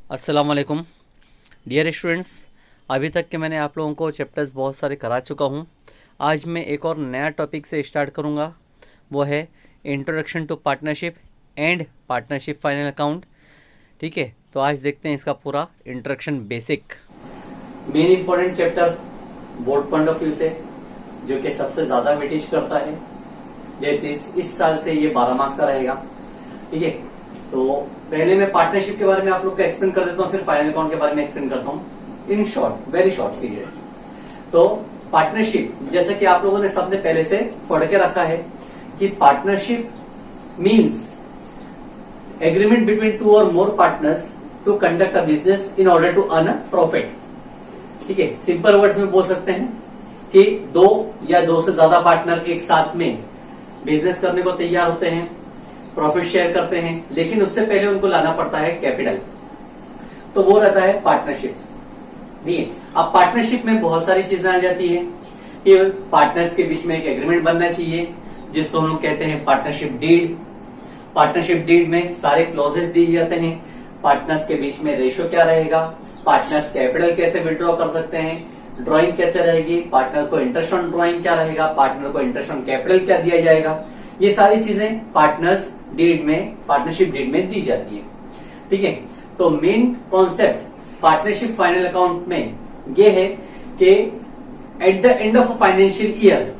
अस्सलाम वालेकुम dear students. अभी तक के मैंने आप लोगों को चैप्टर्स बहुत सारे करा चुका हूँ। आज मैं एक और नया टॉपिक से स्टार्ट करूँगा, वो है introduction to partnership and partnership final account. ठीक है, तो आज देखते हैं इसका पूरा introduction basic. Main important chapter board point of view से, जो कि सबसे ज़्यादा वेटेज करता है। इस साल से ये 12 मार्क्स का रहेगा। ठीक है, तो पहले मैं पार्टनरशिप के बारे में आप लोग को एक्सप्लेन कर देता हूँ, फिर फाइनल अकाउंट के बारे में एक्सप्लेन करता हूँ in short, very short period. तो पार्टनरशिप, जैसे कि आप लोगों ने सबने पहले से पढ़ के रखा है कि partnership means agreement between two और more partners to conduct a business in order to earn a profit. ठीक है, सिंपल वर्ड्स में बोल सकते हैं कि दो या दो से ज्यादा पार्टनर एक साथ में बिजनेस करने को तैयार होते हैं, प्रॉफिट शेयर करते हैं, लेकिन उससे पहले उनको लाना पड़ता है कैपिटल, तो वो रहता है पार्टनरशिप। ठीक है, अब पार्टनरशिप में बहुत सारी चीजें आ जाती है कि पार्टनर्स के बीच में एक एग्रीमेंट बनना चाहिए, जिसको हम लोग कहते हैं पार्टनरशिप डीड। पार्टनरशिप डीड में सारे क्लॉजेस दिए जाते हैं, पार्टनर्स के बीच में रेशो क्या रहेगा, पार्टनर्स कैपिटल कैसे विड्रॉ कर सकते हैं, ड्रॉइंग कैसे रहेगी, पार्टनर को इंटरेस्ट ऑन ड्रॉइंग क्या रहेगा, पार्टनर को इंटरेस्ट ऑन कैपिटल क्या दिया जाएगा। ये सारी चीजें पार्टनर्स डीड में, पार्टनरशिप डीड में दी जाती है। ठीक है, तो main concept partnership final account में ये है कि at the end of financial year,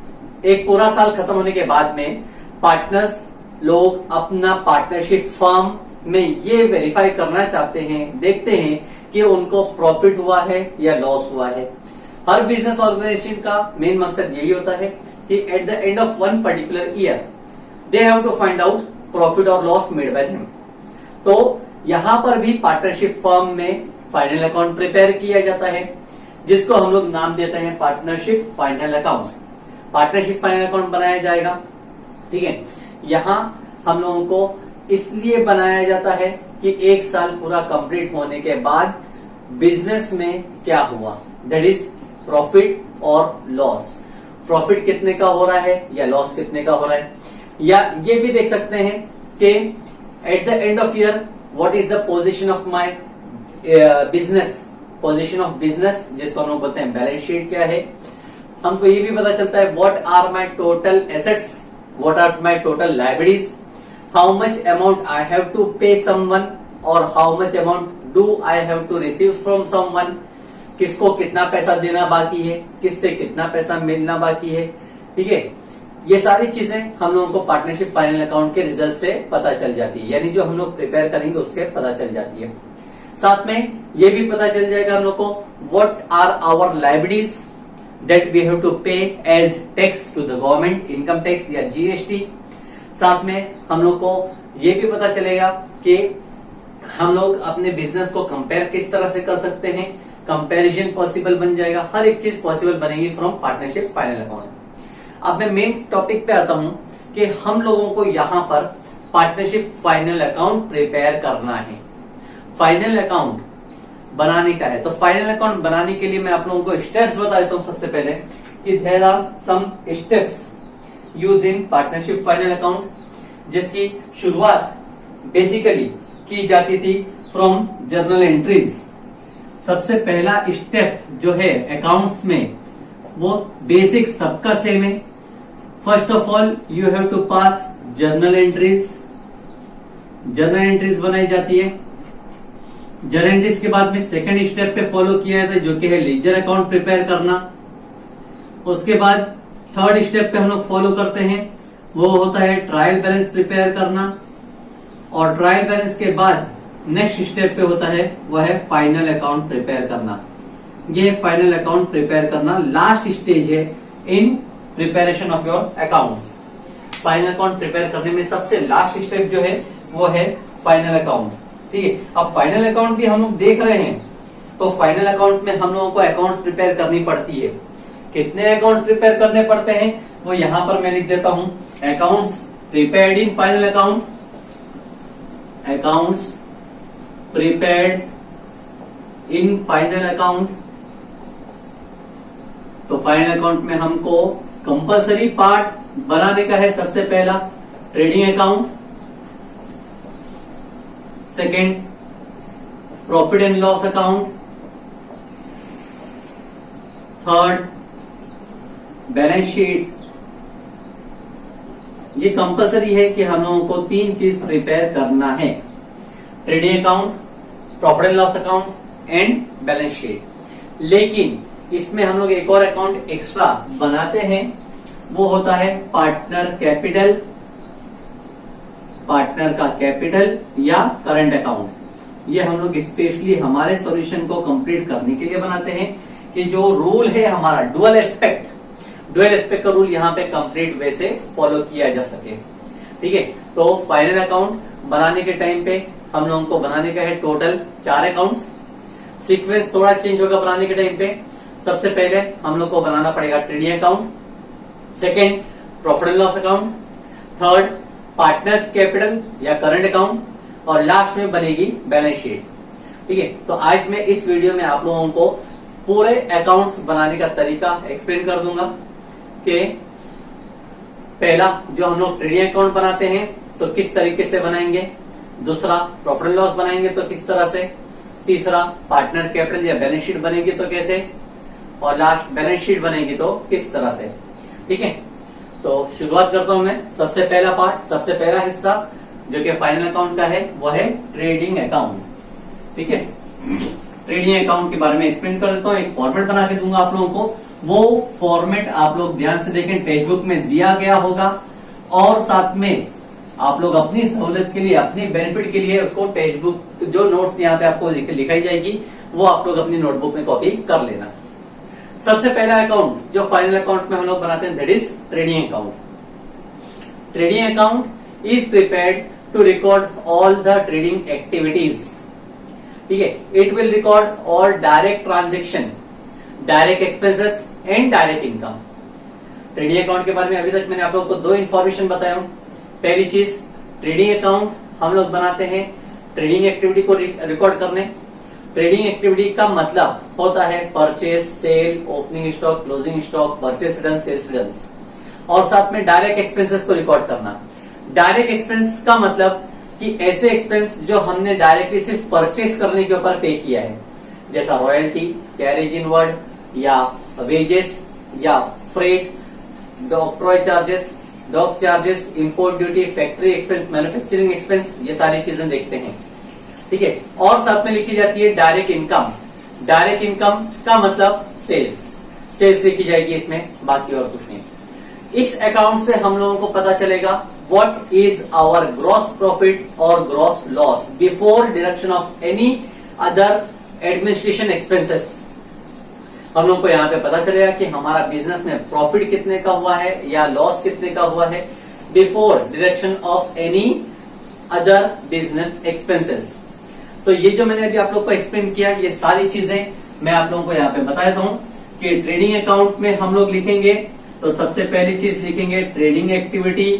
एक पूरा साल खत्म होने के बाद में पार्टनर्स लोग अपना पार्टनरशिप फर्म में ये वेरीफाई करना चाहते हैं, देखते हैं कि उनको प्रॉफिट हुआ है या लॉस हुआ है। हर बिजनेस ऑर्गेनाइजेशन का मेन मकसद यही होता है कि at the end of one particular year they have to find out profit और लॉस मेड बाय देम। तो यहां पर भी पार्टनरशिप फर्म में फाइनल अकाउंट प्रिपेयर किया जाता है, जिसको हम लोग नाम देते हैं partnership final account. Partnership final account बनाया जाएगा। ठीक है, यहां हम लोगों को इसलिए बनाया जाता है कि एक साल पूरा कंप्लीट होने के बाद बिजनेस में क्या हुआ, दैट इज प्रॉफिट और लॉस। प्रॉफिट कितने का हो रहा है या लॉस कितने का हो रहा है, या ये भी देख सकते हैं कि at the end of year what is the position of my business, position of business, जिसको हम लोग बोलते हैं बैलेंस शीट क्या है। हमको ये भी पता चलता है what are my total assets, what are my total liabilities, how much amount I have to pay someone और how much amount do I have to receive from someone. किसको कितना पैसा देना बाकी है, किससे कितना पैसा मिलना बाकी है। ठीक है, ये सारी चीजें हम लोगों को पार्टनरशिप फाइनल अकाउंट के रिजल्ट से पता चल जाती है, यानी जो हम लोग प्रिपेयर करेंगे उससे पता चल जाती है। साथ में ये भी पता चल जाएगा हम लोग को what are our liabilities that we have to pay as tax to the government, income tax या जीएसटी। साथ में हम लोग को ये भी पता चलेगा कि हम लोग अपने बिजनेस को कंपेयर किस तरह से कर सकते हैं, कंपैरिजन पॉसिबल बन जाएगा, हर एक चीज पॉसिबल बनेगी फ्रॉम पार्टनरशिप फाइनल अकाउंट। अब मैं मेन टॉपिक पे आता हूं कि हम लोगों को यहां पर पार्टनरशिप फाइनल अकाउंट प्रिपेयर करना है, फाइनल अकाउंट बनाने का है। तो फाइनल अकाउंट बनाने के लिए मैं आप लोगों को स्टेप्स बता देता हूं। सबसे पहले कि there are some steps use in partnership final account, जिसकी शुरुआत बेसिकली की जाती थी फ्रॉम जर्नल एंट्रीज। सबसे पहला स्टेप जो है अकाउंट्स में वो बेसिक सबका सेम है। First of all you have to pass journal entries. Journal entries बनाई जाती है। जर्नल एंट्रीज के बाद में सेकंड स्टेप पे फॉलो किया जाता है, जो कि है लेजर अकाउंट प्रिपेयर करना। उसके बाद थर्ड स्टेप पे हम लोग फॉलो करते हैं, वो होता है ट्रायल बैलेंस प्रिपेयर करना। और ट्रायल बैलेंस के बाद नेक्स्ट स्टेप पे होता है वह है फाइनल अकाउंट प्रिपेयर करना। ये फाइनल अकाउंट प्रिपेयर करना लास्ट स्टेज है in preparation of your accounts. Final account prepare करने में सबसे लास्ट स्टेप जो है वो है फाइनल अकाउंट। ठीक है, अब फाइनल अकाउंट भी हम लोग देख रहे हैं, तो फाइनल अकाउंट में हम लोगों को अकाउंट्स प्रिपेयर करनी पड़ती है। कितने अकाउंट्स प्रिपेयर करने पड़ते हैं वो यहां पर मैं लिख देता हूं, accounts prepared in final account, accounts prepared in final account. तो फाइनल अकाउंट में हमको कंपलसरी पार्ट बनाने का है। सबसे पहला trading account, second profit and loss account, third balance sheet. ये कंपलसरी है कि हम लोगों को 3 चीज प्रिपेयर करना है, trading account, profit and loss account and balance sheet. लेकिन इसमें हम लोग एक और अकाउंट एक्स्ट्रा बनाते हैं, वो होता है पार्टनर कैपिटल, पार्टनर का कैपिटल या करंट अकाउंट। ये हम लोग स्पेशली हमारे सॉल्यूशन को कंप्लीट करने के लिए बनाते हैं कि जो रूल है हमारा डुअल एस्पेक्ट का रूल यहाँ पे कंप्लीट वे से फॉलो किया जा सके। ठीक है, तो फाइनल अकाउंट बनाने के टाइम पे हम लोगों को बनाने का है टोटल 4 अकाउंट्स। सीक्वेंस थोड़ा चेंज होगा बनाने के टाइम पे। सबसे पहले हम लोग को बनाना पड़ेगा trading account, second profit and loss account, third partners capital या करंट अकाउंट, और लास्ट में बनेगी बैलेंस शीट। ठीक है, तो आज मैं इस वीडियो में आप लोगों को पूरे अकाउंट्स बनाने का तरीका एक्सप्लेन कर दूंगा कि पहला जो हम लोग ट्रेडिंग अकाउंट बनाते हैं तो किस तरीके से बनाएंगे, दूसरा प्रॉफिट एंड लॉस बनाएंगे तो किस तरह से, तीसरा पार्टनर कैपिटल या बैलेंस शीट बनेगी तो कैसे, और लास्ट बैलेंस शीट बनेगी तो किस तरह से। ठीक है, तो शुरुआत करता हूं मैं। सबसे पहला पार्ट, सबसे पहला हिस्सा जो कि फाइनल अकाउंट का है वो है ट्रेडिंग अकाउंट। ठीक है, ट्रेडिंग अकाउंट के बारे में एक्सप्लेन कर देता हूँ, एक फॉर्मेट बना के दूंगा आप लोगों को। वो फॉर्मेट आप लोग ध्यान से देखें, फेसबुक में दिया गया होगा, और साथ में आप लोग अपनी सहूलियत के लिए, अपनी बेनिफिट के लिए उसको टेक्स्टबुक जो नोट्स यहाँ पे आपको लिखाई जाएगी वो आप लोग अपनी नोटबुक में कॉपी कर लेना। सबसे पहला अकाउंट जो फाइनल अकाउंट में हम लोग बनाते हैं that is trading account. Trading account is prepared to record all the trading activities. ठीक है, it will record all direct transaction, direct expenses and direct income. Trading account के बारे में अभी तक मैंने आप लोग को 2 इन्फॉर्मेशन बताया हूं। पहली चीज, ट्रेडिंग अकाउंट हम लोग बनाते हैं ट्रेडिंग एक्टिविटी को रिकॉर्ड करने। ट्रेडिंग एक्टिविटी का मतलब होता है purchase, sale, opening stock, closing stock, purchase return, sales return, और साथ में डायरेक्ट एक्सपेंसेस को रिकॉर्ड करना। डायरेक्ट एक्सपेंस का मतलब कि ऐसे एक्सपेंस जो हमने डायरेक्टली सिर्फ परचेज करने के ऊपर पे किया है, जैसा रॉयल्टी, कैरेज इनवर्ड या वेजेस या freight, octroi charges, dock charges, import duty, factory expense, manufacturing expense, ये सारी चीजें देखते हैं। ठीक है, और साथ में लिखी जाती है डायरेक्ट इनकम। डायरेक्ट इनकम का मतलब सेल्स लिखी जाएगी इसमें, बाकी और कुछ नहीं। इस अकाउंट से हम लोगों को पता चलेगा what is our gross profit और gross loss before deduction of any other administration expenses. हम लोग को यहाँ पे पता चलेगा कि हमारा बिजनेस में प्रॉफिट कितने का हुआ है या लॉस कितने का हुआ है before deduction of any other business expenses. तो ये जो मैंने अभी आप लोग को एक्सप्लेन किया, ये सारी चीजें मैं आप लोगों को यहाँ पे बता देता हूँ कि ट्रेडिंग अकाउंट में हम लोग लिखेंगे तो सबसे पहली चीज लिखेंगे ट्रेडिंग एक्टिविटी,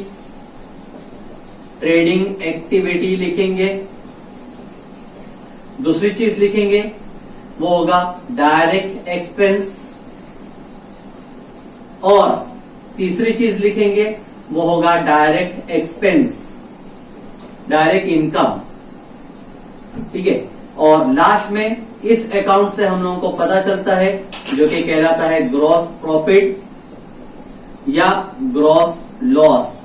ट्रेडिंग एक्टिविटी लिखेंगे। दूसरी चीज लिखेंगे वो होगा डायरेक्ट एक्सपेंस, और तीसरी चीज लिखेंगे वो होगा डायरेक्ट एक्सपेंस, डायरेक्ट इनकम। ठीक है, और लास्ट में इस अकाउंट से हम लोगों को पता चलता है जो कि कहलाता है ग्रॉस प्रॉफिट या ग्रॉस लॉस।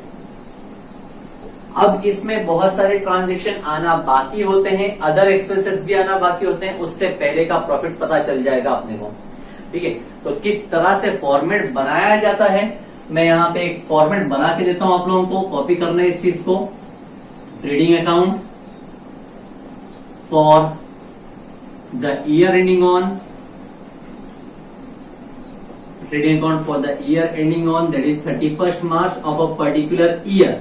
अब इसमें बहुत सारे ट्रांजैक्शन आना बाकी होते हैं, अदर एक्सपेंसेस भी आना बाकी होते हैं, उससे पहले का प्रॉफिट पता चल जाएगा अपने को। ठीक है, तो किस तरह से फॉर्मेट बनाया जाता है, मैं यहाँ पे एक फॉर्मेट बना के देता हूं आप लोगों को, कॉपी करना है इस चीज को। Trading account for the year ending on, trading account for the year ending on that is 31st March of a particular year.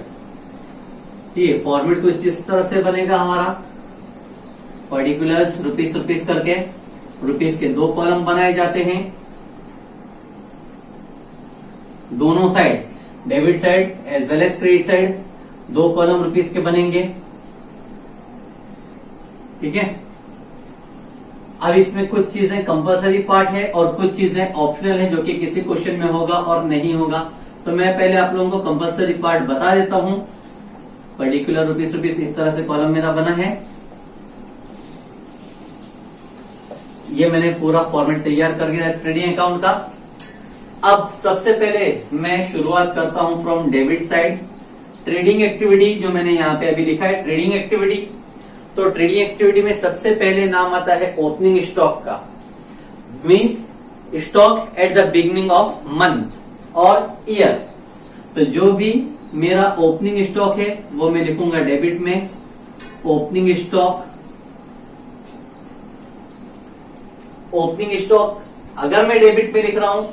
ठीक है, फॉर्मेट कुछ इस तरह से बनेगा हमारा, पर्टिकुलर्स रुपीस करके, रुपीस के 2 कॉलम बनाए जाते हैं, दोनों side, debit side as well as credit side, 2 column rupees के बनेंगे। ठीक है, अब इसमें कुछ चीजें कंपलसरी पार्ट है और कुछ चीजें ऑप्शनल है जो कि किसी क्वेश्चन में होगा और नहीं होगा। तो मैं पहले आप लोगों को कंपलसरी पार्ट बता देता हूं। पर्टिकुलर रुपीस इस तरह से कॉलम मेरा बना है, ये मैंने पूरा फॉर्मेट तैयार कर दिया है ट्रेडिंग अकाउंट का। अब सबसे पहले मैं शुरुआत करता हूं from debit side. Trading activity जो मैंने यहाँ पे अभी लिखा है ट्रेडिंग एक्टिविटी, तो ट्रेडिंग एक्टिविटी में सबसे पहले नाम आता है ओपनिंग स्टॉक का, means stock at the beginning of month और ईयर। तो जो भी मेरा ओपनिंग स्टॉक है वो मैं लिखूंगा डेबिट में, ओपनिंग स्टॉक। ओपनिंग स्टॉक अगर मैं डेबिट में लिख रहा हूं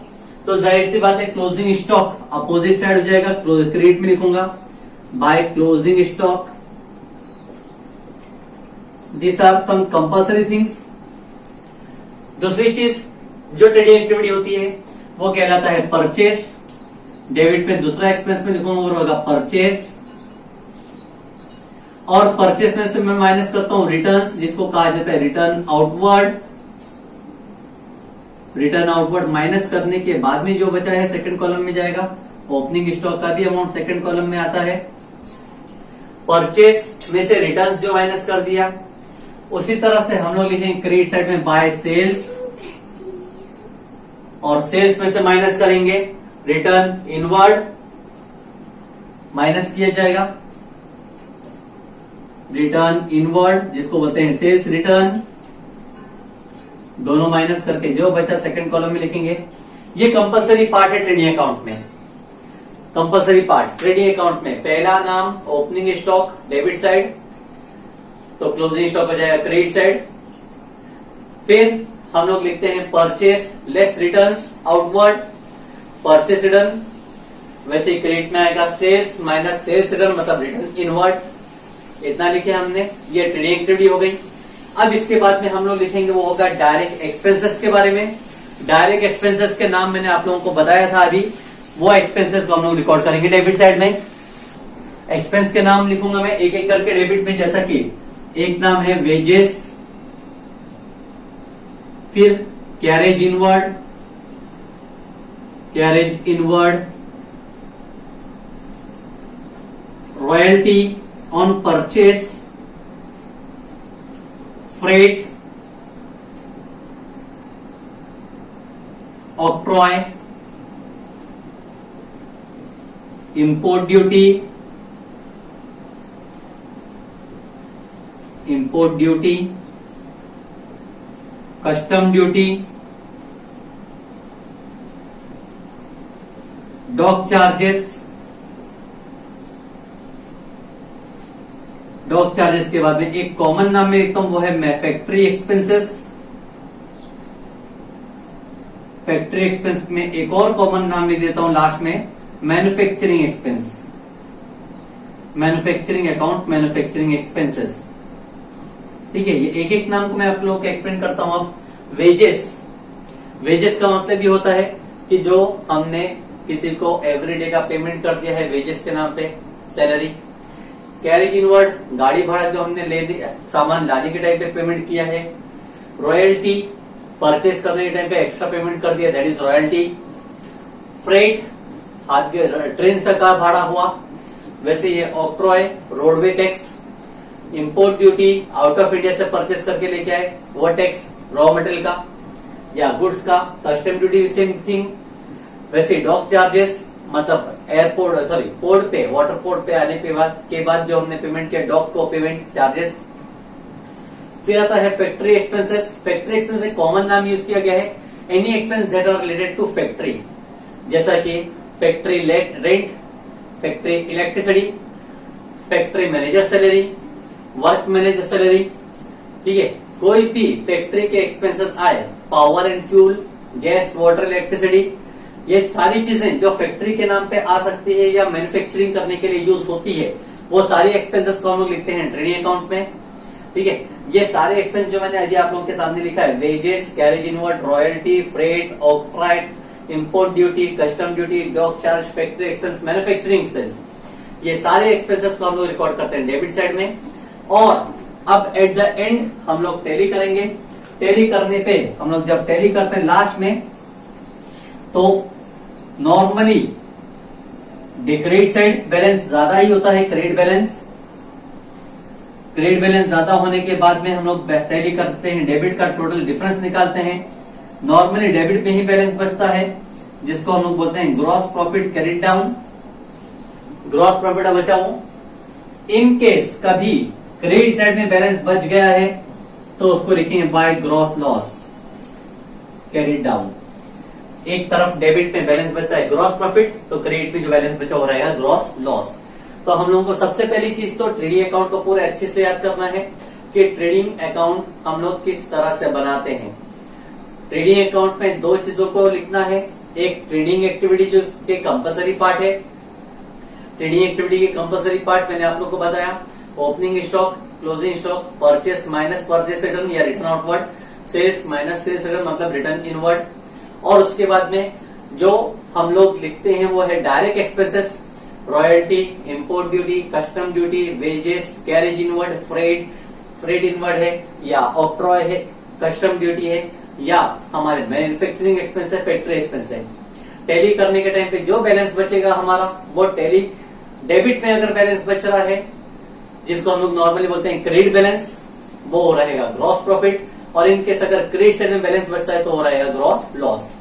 तो जाहिर सी बात है क्लोजिंग स्टॉक अपोजिट साइड हो जाएगा, क्रेडिट में लिखूंगा by closing stock. This are some compulsory things. दूसरी चीज जो ट्रेडिंग एक्टिविटी होती है वो कहलाता है परचेस। डेबिट में दूसरा एक्सपेंस में लिखूंगा वो होगा परचेस, और परचेस में से मैं माइनस करता हूं रिटर्न्स, जिसको कहा जाता है return outward. Return outward minus करने के बाद में जो बचा है सेकंड कॉलम में जाएगा। ओपनिंग स्टॉक का भी अमाउंट सेकंड कॉलम में आता है। परचेस में से रिटर्न्स जो माइनस कर दिया, उसी तरह से हम लोग लिखेंगे क्रेडिट साइड में बाय सेल्स, और सेल्स में से माइनस करेंगे रिटर्न इनवर्ड, माइनस किया जाएगा रिटर्न इनवर्ड, जिसको बोलते हैं सेल्स रिटर्न। दोनों माइनस करके जो बचा सेकंड कॉलम में लिखेंगे। ये कंपलसरी पार्ट है ट्रेडिंग अकाउंट में। कंपलसरी पार्ट ट्रेडिंग अकाउंट में पहला नाम ओपनिंग स्टॉक डेबिट साइड, तो क्लोजिंग स्टॉक हो जाएगा क्रेडिट साइड। फिर हम लोग लिखते हैं purchase less returns outward, purchase return. वैसे ही क्रेडिट में आएगा सेल्स माइनस सेल्स रिटर्न, मतलब रिटर्न इनवर्ड। इतना लिखे हमने, ये ट्रेडिंग एक्टिविटी हो गई। अब इसके बाद में हम लोग लिखेंगे वो होगा डायरेक्ट एक्सपेंसेस के बारे में। डायरेक्ट एक्सपेंसेस के नाम मैंने आप लोगों को बताया था अभी, वो एक्सपेंसेस को हम लोग रिकॉर्ड करेंगे डेबिट साइड में। एक्सपेंस के नाम लिखूंगा मैं एक एक करके डेबिट में, जैसा कि एक नाम है वेजेस, फिर carriage inward, carriage inward, royalty on purchase, freight, octroi, import duty, custom duty, dock charges. Dock charges के बाद में एक कॉमन नाम में लिखता हूं वो है फैक्ट्री एक्सपेंसेस। फैक्ट्री एक्सपेंस में एक और कॉमन नाम लिख देता हूं लास्ट में, manufacturing expense, manufacturing account, manufacturing expenses. ठीक है, ये एक एक नाम को मैं आप लोगों को एक्सप्लेन करता हूं। अब वेजेस, वेजेस का मतलब ये होता है कि जो हमने किसी को एवरीडे का पेमेंट कर दिया है वेजेस के नाम पे, सैलरी। कैरेज इनवर्ड, गाड़ी भाड़ा जो हमने ले दिया, सामान लाने के टाइम पे पेमेंट किया है। रॉयल्टी, परचेस करने के टाइम पे एक्स्ट्रा पेमेंट कर दिया, that is royalty. Freight, train से का भाड़ा हुआ, वैसे ये octroi, roadway tax. Import duty, out of India से परचेस करके लेके आए वो टैक्स, रॉ मटेरियल का या गुड्स का। Custom duty same thing. वैसे डॉक चार्जेस, मतलब एयरपोर्ट पोर्ट पे, वाटर पोर्ट पे आने के बाद जो हमने पेमेंट किया डॉक को पेमेंट चार्जेस। फिर आता है फैक्ट्री एक्सपेंसेस। फैक्ट्री एक्सपेंस एक कॉमन नाम यूज किया गया है, any expense that are related to factory, जैसा कि factory rent, factory electricity, factory manager salary, work manager salary. ठीक है, कोई भी फैक्ट्री के एक्सपेंसेस आए, power and fuel, gas, water, electricity, ये सारी चीजें जो फैक्ट्री के नाम पे आ सकती है या मैन्युफैक्चरिंग करने के लिए यूज होती है, वो सारी एक्सपेंसेस को हम लोग लिखते हैं ट्रेडिंग अकाउंट में। ठीक है, ये सारे एक्सपेंस जो मैंने अभी आप लोगों के सामने लिखा है, wages, carriage inward, royalty, freight, octroi, import duty, custom duty, dock charge, factory expense, manufacturing expense, ये सारे एक्सपेंसेस को हम लोग रिकॉर्ड करते हैं डेबिट साइड में। और अब एट द एंड हम लोग टैली करेंगे। टैली करने पे हम लोग जब टैली करते हैं लास्ट में, तो नॉर्मली क्रेडिट साइड बैलेंस ज्यादा ही होता है, क्रेडिट बैलेंस। क्रेडिट बैलेंस ज्यादा होने के बाद में हम लोग टैली करते हैं, डेबिट का टोटल डिफरेंस निकालते हैं। नॉर्मली डेबिट में ही बैलेंस बचता है, जिसको हम लोग बोलते हैं gross profit carried down, gross profit बचा हूं। इन केस कभी क्रेडिट साइड में बैलेंस बच गया है तो उसको लिखेंगे by gross loss carried down. एक तरफ डेबिट में बैलेंस बचता है ग्रॉस प्रॉफिट, तो क्रेडिट में जो बैलेंस बचा हो रहेगा ग्रॉस लॉस। तो हम लोगों को सबसे पहली चीज तो ट्रेडिंग अकाउंट को पूरे अच्छे से याद करना है कि ट्रेडिंग अकाउंट हम लोग किस तरह से बनाते हैं। ट्रेडिंग अकाउंट में दो चीजों को लिखना है, एक ट्रेडिंग एक्टिविटी जो उसके कंपलसरी पार्ट है। ट्रेडिंग एक्टिविटी के कंपलसरी पार्ट मैंने आप लोग को बताया, opening stock, closing stock, purchase minus purchase return या return outward, sales minus sales return मतलब रिटर्न इनवर्ड। और उसके बाद में जो हम लोग लिखते हैं वो है direct expenses, royalty, import duty, custom duty, wages, carriage inward, freight inward है या ऑक्ट्रॉय है, कस्टम ड्यूटी है या हमारे मैन्युफैक्चरिंग एक्सपेंस है, फैक्ट्री एक्सपेंस है। टैली करने के टाइम पे जो बैलेंस बचेगा हमारा वो टैली डेबिट में अगर बैलेंस बच रहा है, जिसको हम लोग नॉर्मली बोलते हैं क्रेडिट बैलेंस, वो रहेगा ग्रॉस प्रॉफिट। और इनकेस अगर क्रेडिट साइड में बैलेंस बचता है तो वो रहेगा ग्रॉस लॉस।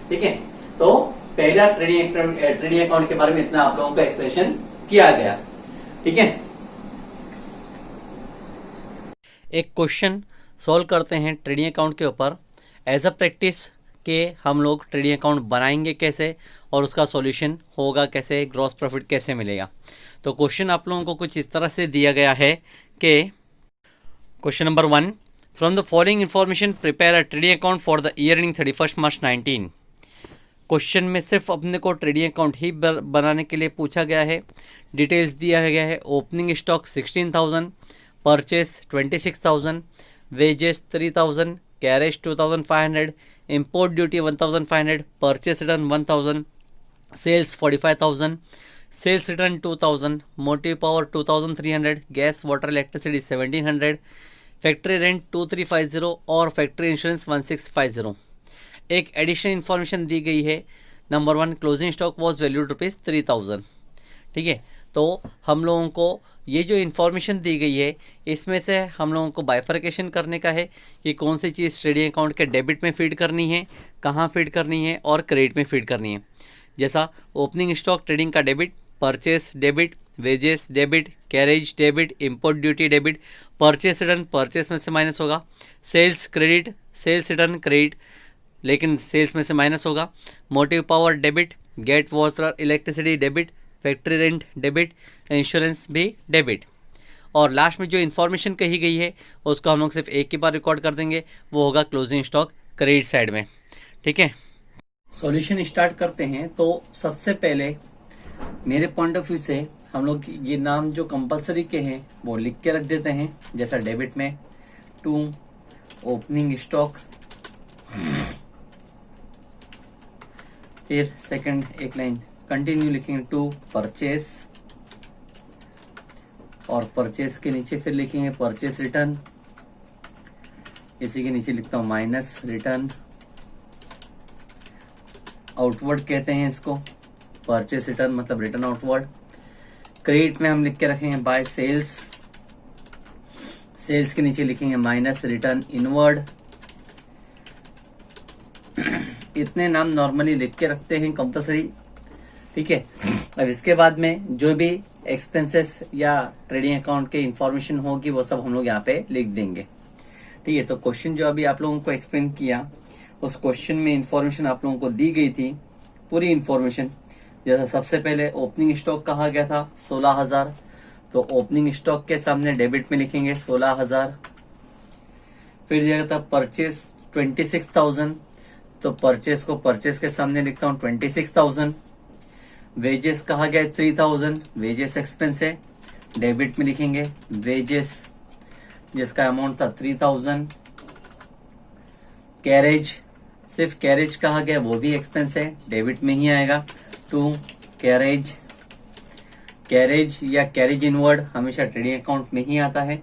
ठीक है, तो पहला ट्रेडिंग अकाउंट के बारे में इतना आप लोगों को एक्सप्लेनेशन किया गया। ठीक है, एक क्वेश्चन सॉल्व करते हैं ट्रेडिंग अकाउंट के ऊपर। एज अ प्रैक्टिस के हम लोग ट्रेडिंग अकाउंट बनाएंगे कैसे और उसका सॉल्यूशन होगा कैसे, ग्रॉस प्रॉफिट कैसे मिलेगा। तो क्वेश्चन आप लोगों को कुछ इस तरह से दिया गया है कि question number 1, from the following information prepare a trading account for the year ending 31 March 19। Question में सिर्फ अपने को ट्रेडिंग अकाउंट ही बनाने के लिए पूछा गया है। डिटेल्स दिया गया है, opening stock 16,000, purchase 26,000, wages 3,000, carriage 2,500, import duty 1,500, purchase return 1,000, sales 45,000, sales return 2,000, motive power 2,300, gas water electricity 1,700, factory rent 2,350 और फैक्ट्री इंश्योरेंस 1,650। एक एडिशनल इन्फॉर्मेशन दी गई है, number 1 closing stock was valued ₹3,000। ठीक है, तो हम लोगों को ये जो इन्फॉर्मेशन दी गई है इसमें से हम लोगों को बाइफर्केशन करने का है कि कौन सी चीज़ ट्रेडिंग अकाउंट के डेबिट में फीड करनी है, कहाँ फीड करनी है और क्रेडिट में फीड करनी है। जैसा ओपनिंग स्टॉक ट्रेडिंग का debit, purchase debit, wages debit, carriage debit, import duty debit, purchase return purchase में से माइनस होगा, sales credit, sales return credit लेकिन सेल्स में से माइनस होगा, motive power debit, gas water electricity debit, factory rent debit, insurance भी debit. और last में जो इन्फॉर्मेशन कही गई है उसको हम लोग सिर्फ एक ही बार रिकॉर्ड कर देंगे, वो होगा क्लोजिंग स्टॉक क्रेडिट साइड में। ठीक है, सॉल्यूशन स्टार्ट करते हैं। तो सबसे पहले मेरे पॉइंट ऑफ व्यू से हम लोग ये नाम जो कंपलसरी के हैं वो लिख के रख देते हैं। जैसा डेबिट में 2 ओपनिंग स्टॉक, फिर सेकंड एक लाइन कंटिन्यू लिखेंगे 2 परचेस, और परचेस के नीचे फिर लिखेंगे परचेस रिटर्न, इसी के नीचे लिखता हूं माइनस रिटर्न आउटवर्ड कहते हैं इसको, परचेस रिटर्न मतलब रिटर्न आउटवर्ड। क्रेडिट में हम लिख के रखेंगे बाय सेल्स, सेल्स के नीचे लिखेंगे माइनस रिटर्न इनवर्ड। इतने नाम नॉर्मली लिख के रखते हैं कंपलसरी। ठीक है, अब इसके बाद में जो भी एक्सपेंसेस या ट्रेडिंग अकाउंट के इंफॉर्मेशन होगी वो सब हम लोग यहाँ पे लिख देंगे। ठीक है, तो क्वेश्चन जो अभी आप लोगों को एक्सप्लेन किया उस क्वेश्चन में इंफॉर्मेशन आप लोगों को दी गई थी, पूरी इंफॉर्मेशन। जैसा सबसे पहले ओपनिंग स्टॉक कहा गया था 16,000, तो ओपनिंग स्टॉक के सामने डेबिट में लिखेंगे 16,000। फिर दिया गया था परचेस 26,000, तो परचेस को परचेस के सामने लिखता हूँ 26,000। वेजेस कहा गया 3,000, वेजेस एक्सपेंस है, डेबिट में लिखेंगे वेजेस जिसका अमाउंट था 3,000। कैरेज, सिर्फ कैरेज कहा गया वो भी एक्सपेंस है, डेबिट में ही आएगा 2 कैरेज। कैरेज या कैरेज इनवर्ड हमेशा ट्रेडिंग अकाउंट में ही आता है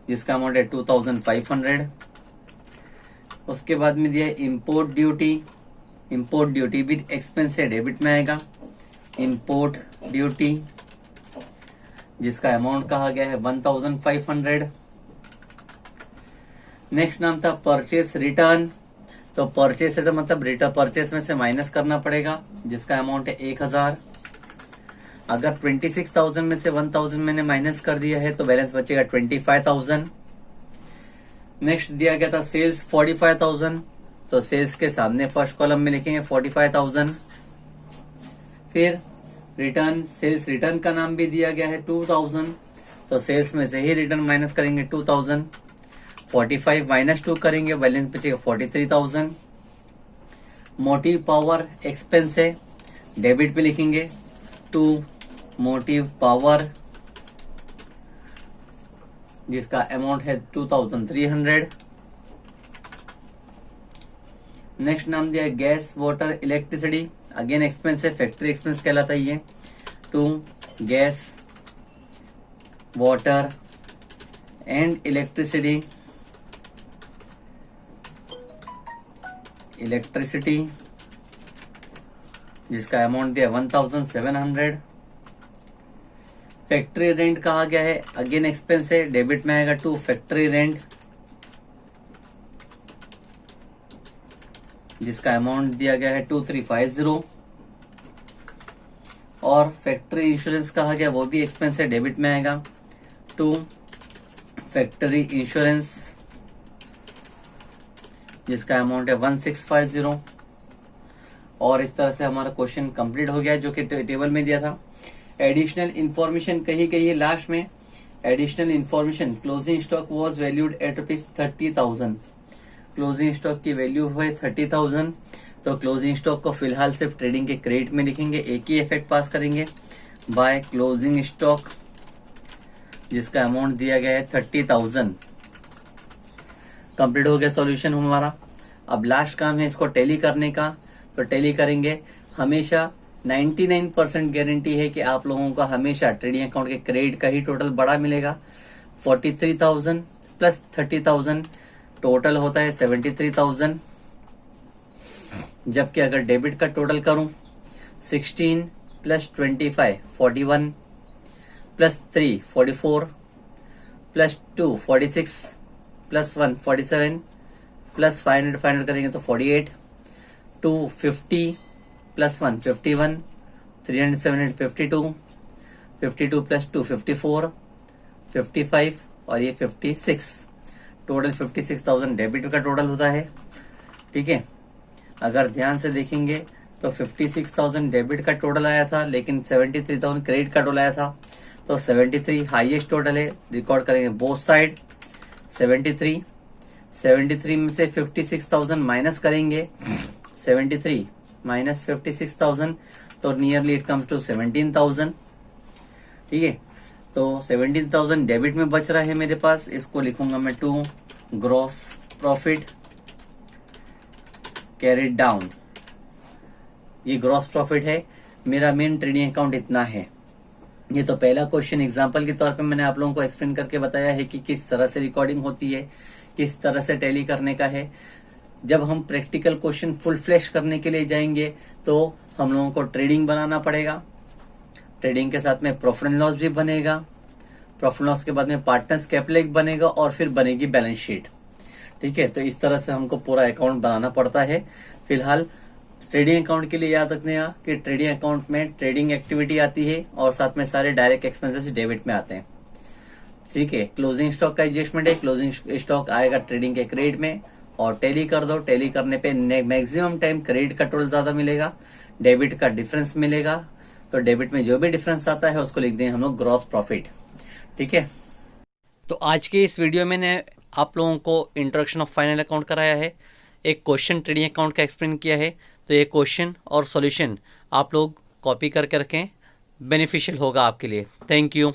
जिसका अमाउंट है 2,500। उसके बाद में दिया इंपोर्ट ड्यूटी, इंपोर्ट ड्यूटी भी एक्सपेंस है, डेबिट में आएगा इंपोर्ट ड्यूटी। जिसका अमाउंट कहा गया है 1500। नेक्स्ट नाम था परचेस रिटर्न। तो परचेस रिटर्न मतलब रिटर्न परचेस में से माइनस करना पड़ेगा, जिसका अमाउंट है 1000। अगर 26,000 में से 1000 मैंने माइनस कर दिया है तो बैलेंस बचेगा 25,000। नेक्स्ट दिया गया था सेल्स 45,000, तो सेल्स के सामने फर्स्ट कॉलम में लिखेंगे 45,000। फिर रिटर्न, सेल्स रिटर्न का नाम भी दिया गया है 2000, तो सेल्स में से ही रिटर्न माइनस करेंगे 2000। 45 माइनस 2 करेंगे, बैलेंस बचेगा 43,000। मोटिव पावर एक्सपेंस है, डेबिट में लिखेंगे टू मोटिव पावर, जिसका अमाउंट है 2300। नेक्स्ट नाम दिया gas water electricity, again expense है, फैक्ट्री एक्सपेंस कहलाता है ये। To gas water and electricity, जिसका अमाउंट दिया 1700। फैक्ट्री रेंट कहा गया है, अगेन एक्सपेंस है, डेबिट में आएगा टू फैक्ट्री रेंट, जिसका अमाउंट दिया गया है 2350। और फैक्ट्री इंश्योरेंस कहा गया, वो भी एक्सपेंस है, डेबिट में आएगा टू फैक्ट्री इंश्योरेंस, जिसका अमाउंट है 1650। और इस तरह से हमारा क्वेश्चन कंप्लीट हो गया, जो कि टेबल में दिया था। एडिशनल इंफॉर्मेशन कही गई है लास्ट में। Additional information, closing stock was valued at ₹30,000। Closing stock की वैल्यू हुई 30,000, तो क्लोजिंग स्टॉक को फिलहाल सिर्फ ट्रेडिंग के क्रेडिट में लिखेंगे, एक ही इफेक्ट पास करेंगे बाय क्लोजिंग स्टॉक, जिसका अमाउंट दिया गया है 30,000। कंप्लीट हो गया सॉल्यूशन हमारा। अब लास्ट काम है इसको टैली करने का, तो टैली करेंगे। हमेशा 99% गारंटी है कि आप लोगों को हमेशा ट्रेडिंग अकाउंट के क्रेडिट का ही टोटल बड़ा मिलेगा। 43,000 प्लस 30,000 टोटल होता है 73,000। जबकि अगर डेबिट का टोटल करूं 16 plus 25 41 plus 3 44 plus 2 46 plus 1 47 plus 500 करेंगे तो 48, 250 प्लस 1 51, 300 700 52, 52 प्लस 2 54, 55 और ये 56, टोटल 56,000 डेबिट का टोटल होता है। ठीक है, अगर ध्यान से देखेंगे तो 56,000 डेबिट का टोटल आया था, लेकिन 73,000 क्रेडिट का टोटल आया था, तो 73 हाईएस्ट टोटल है। रिकॉर्ड करेंगे बोथ साइड 73 में से 56,000 माइनस करेंगे, 73 माइनस 56,000, तो नियरली इट कम्स टू 17,000। ठीक है, तो 17,000 डेबिट में बच रहा है मेरे पास, इसको लिखूंगा मैं to gross profit carried down. ये ग्रॉस प्रॉफिट है, मेरा मेन ट्रेडिंग अकाउंट इतना है। ये तो पहला क्वेश्चन एग्जांपल के तौर पे मैंने आप लोगों को एक्सप्लेन करके बताया है कि किस तरह से रिकॉर्डिंग होती है, किस तरह से टैली करने का है। जब हम प्रैक्टिकल क्वेश्चन फुल फ्लैश करने के लिए जाएंगे तो हम लोगों को ट्रेडिंग बनाना पड़ेगा, ट्रेडिंग के साथ में प्रॉफिट एंड लॉस भी बनेगा, प्रॉफिट लॉस के बाद में पार्टनर्स कैपिटल बनेगा और फिर बनेगी बैलेंस शीट। ठीक है, तो इस तरह से हमको पूरा अकाउंट बनाना पड़ता है। फिलहाल ट्रेडिंग अकाउंट के लिए याद रखने का कि ट्रेडिंग अकाउंट में ट्रेडिंग एक्टिविटी आती है और साथ में सारे डायरेक्ट एक्सपेंसेस डेबिट में आते हैं। ठीक है, क्लोजिंग स्टॉक का एडजस्टमेंट है, क्लोजिंग स्टॉक आएगा ट्रेडिंग के क्रेडिट में, और टैली कर दो। टैली करने पे मैक्सिमम टाइम क्रेडिट का टोटल ज्यादा मिलेगा, डेबिट का डिफरेंस मिलेगा, तो डेबिट में जो भी डिफरेंस आता है उसको लिख देंगे हम लोग ग्रॉस प्रॉफिट। ठीक है, तो आज के इस वीडियो में ने आप लोगों को इंट्रोडक्शन ऑफ फाइनल अकाउंट कराया है, एक क्वेश्चन ट्रेडिंग अकाउंट का एक्सप्लेन किया है। तो ये क्वेश्चन और सॉल्यूशन आप लोग कॉपी करके रखें, बेनिफिशियल होगा आपके लिए। Thank you.